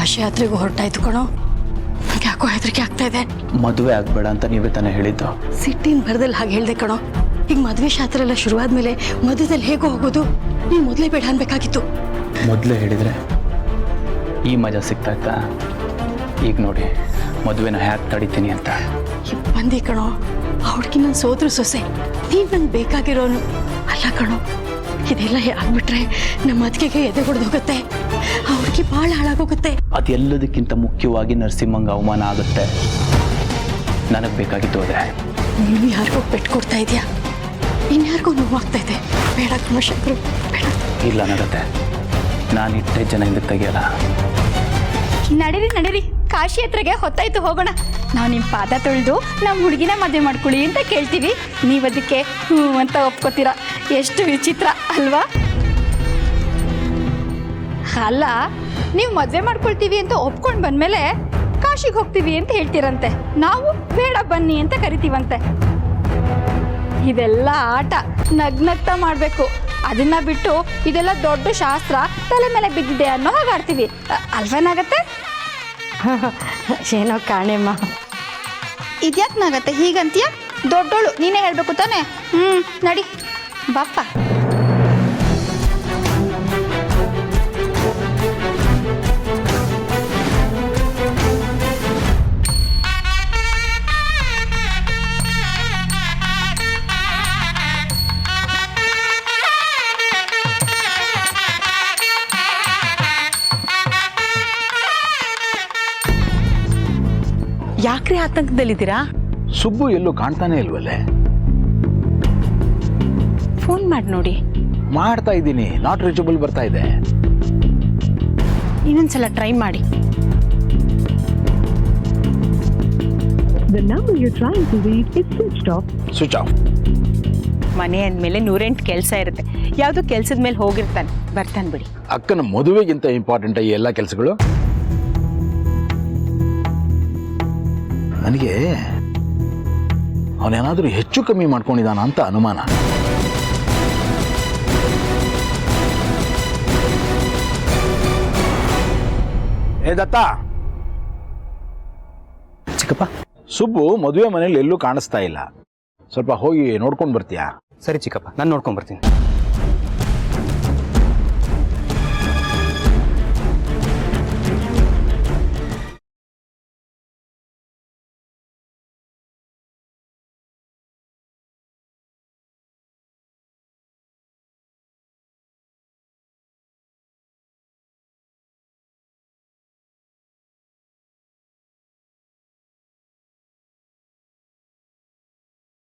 ಕಾಶಿ ಯಾತ್ರೆಗೂ ಹೊರಟಾಯ್ತು ಕಣೋ. ನಂಗೆ ಯಾಕೋ ಹೆದರಿಕೆ ಆಗ್ತಾ ಇದೆ. ಮದುವೆ ಆಗ್ಬೇಡ ಅಂತ ನೀವೇ ತಾನೇ ಹೇಳಿದ್ದು. ಸಿಟ್ಟಿನ ಭರದಲ್ಲಿ ಹಾಗೆ ಹೇಳ್ದೆ ಕಣೋ. ಈಗ ಮದುವೆ ಶಾಸ್ತ್ರ ಎಲ್ಲ ಶುರುವಾದ್ಮೇಲೆ ಮದುವೆದಲ್ಲಿ ಹೇಗೋ ಹೋಗೋದು. ನೀನು ಮೊದಲೇ ಬೇಡ ಅನ್ಬೇಕಾಗಿತ್ತು. ಮೊದಲೇ ಹೇಳಿದರೆ ಈ ಮಜಾ ಸಿಗ್ತಾ ಇತ್ತಾ? ಈಗ ನೋಡಿ ಮದುವೆನ ಹ್ಯಾಕ್ ತಡಿತೀನಿ ಅಂತ. ಬಂದಿ ಕಣೋ, ಆ ಹುಡುಗಿ ನನ್ನ ಸೋದ್ರು ಸೊಸೆ, ನೀನು ನಂಗೆ ಬೇಕಾಗಿರೋನು ಅಲ್ಲ ಕಣೋ. ಇದೆಲ್ಲ ಆಗ್ಬಿಟ್ರೆ ನಮ್ಮ ಅತ್ತಿಗೆಗೆ ಎದೆ ಹೊಡೆದು ಹೋಗುತ್ತೆ. ಆ ಹುಡುಗಿ ಭಾಳ ಹಾಳಾಗೋಗುತ್ತೆ. ಅದೆಲ್ಲದಕ್ಕಿಂತ ಮುಖ್ಯವಾಗಿ ನರಸಿಂಹಂಗೆ ಅವಮಾನ ಆಗುತ್ತೆ. ನನಗೆ ಬೇಕಾಗಿತ್ತು ಅದೇ. ನೀನು ಯಾರಿಗೋ ಪೆಟ್ಟು ಕೊಡ್ತಾ ಇದೆಯಾ? ಇನ್ಯಾರಿಗೂ ನೋವಾಗ್ತಾ ಇದೆ. ಬೇಡ ಕಣೋ ಶಂಕರು, ಬೇಡ. ಇಲ್ಲ ನಗತ್ತೆ, ನಾನು ಇಟ್ಟೆ ಜನ ಹಿಂದಕ್ಕೆ ತೆಗಿಯಲ್ಲ. ನಡೀರಿ ಕಾಶಿ ಯಾತ್ರೆಗೆ ಹೊತ್ತಾಯ್ತು, ಹೋಗೋಣ. ನಾವು ನಿಮ್ಮ ಪಾದ ತೊಳೆದು ನಮ್ಮ ಹುಡುಗಿನ ಮದುವೆ ಮಾಡ್ಕೊಳ್ಳಿ ಅಂತ ಕೇಳ್ತೀವಿ. ನೀವು ಅದಕ್ಕೆ ಹ್ಞೂ ಅಂತ ಒಪ್ಕೋತೀರಾ. ಎಷ್ಟು ವಿಚಿತ್ರ ಅಲ್ವಾ? ಅಲ್ಲ, ನೀವು ಮದುವೆ ಮಾಡ್ಕೊಳ್ತೀವಿ ಅಂತ ಒಪ್ಕೊಂಡು ಬಂದಮೇಲೆ ಕಾಶಿಗೆ ಹೋಗ್ತೀವಿ ಅಂತ ಹೇಳ್ತೀರಂತೆ. ನಾವು ಬೇಡ ಬನ್ನಿ ಅಂತ ಕರಿತೀವಂತೆ. ಇದೆಲ್ಲ ಆಟ ನಗ್ನಗ್ತಾ ಮಾಡಬೇಕು. ಅದನ್ನ ಬಿಟ್ಟು ಇದೆಲ್ಲ ದೊಡ್ಡ ಶಾಸ್ತ್ರ ತಲೆ ಮೇಲೆ ಬಿದ್ದಿದೆ ಅನ್ನೋ ಹಾಗೆ ಆಡ್ತೀವಿ ಅಲ್ವೇನಾಗತ್ತೆ? ಏನೋ ಕಾಣೆಮ್ಮ. ಇದ್ಯಾಕೆ ನಾಗತ್ತೆ ಹೀಗಂತೀಯ? ದೊಡ್ಡೋಳು, ನೀನೇ ಹೇಳ್ಬೇಕು ತಾನೆ. ನಡಿ ಬಾಪ್ಪ. ಯಾಕ್ರಿ ಆತಂಕದಲ್ಲಿದ್ದೀರಾ? ಸುಬ್ಬು ಎಲ್ಲೂ ಕಾಣ್ತಾನೆ ಇಲ್ವಲ್ಲೇ? ಫೋನ್ ಮಾಡಿ ನೋಡಿ. ಮಾಡ್ತಾ ಇದ್ದೀನಿ, ನಾಟ್ ರೀಚಬಲ್ ಬರ್ತಾ ಇದೆ. ಇನ್ನೊಂದ್ಸಲ ಟ್ರೈ ಮಾಡಿ. The number you're trying to reach is switched off. Switch off. ಮನೆ ಅಂದಮೇಲೆ 108 ಕೆಲಸ ಇರುತ್ತೆ. ಯಾವುದೋ ಕೆಲಸದ ಮೇಲೆ ಹೋಗಿರ್ತಾನೆ, ಬರ್ತಾನೆ ಬಿಡಿ. ಅಕ್ಕನ ಮದುವೆಗಿಂತ ಇಂಪಾರ್ಟೆಂಟ್ ಈ ಎಲ್ಲ ಕೆಲಸಗಳು. ನನಗೆ ಅವನೇನಾದರೂ ಹೆಚ್ಚು ಕಮ್ಮಿ ಮಾಡ್ಕೊಂಡಿದ್ದಾನ ಅಂತ ಅನುಮಾನ. ಏ ದತ್ತ, ಚಿಕ್ಕಪ್ಪ. ಸುಬ್ಬು ಮದುವೆ ಮನೇಲಿ ಎಲ್ಲೂ ಕಾಣಿಸ್ತಾ ಇಲ್ಲ. ಸ್ವಲ್ಪ ಹೋಗಿ ನೋಡ್ಕೊಂಡು ಬರ್ತೀಯಾ? ಸರಿ ಚಿಕ್ಕಪ್ಪ, ನಾನು ನೋಡ್ಕೊಂಡ್ ಬರ್ತೀನಿ.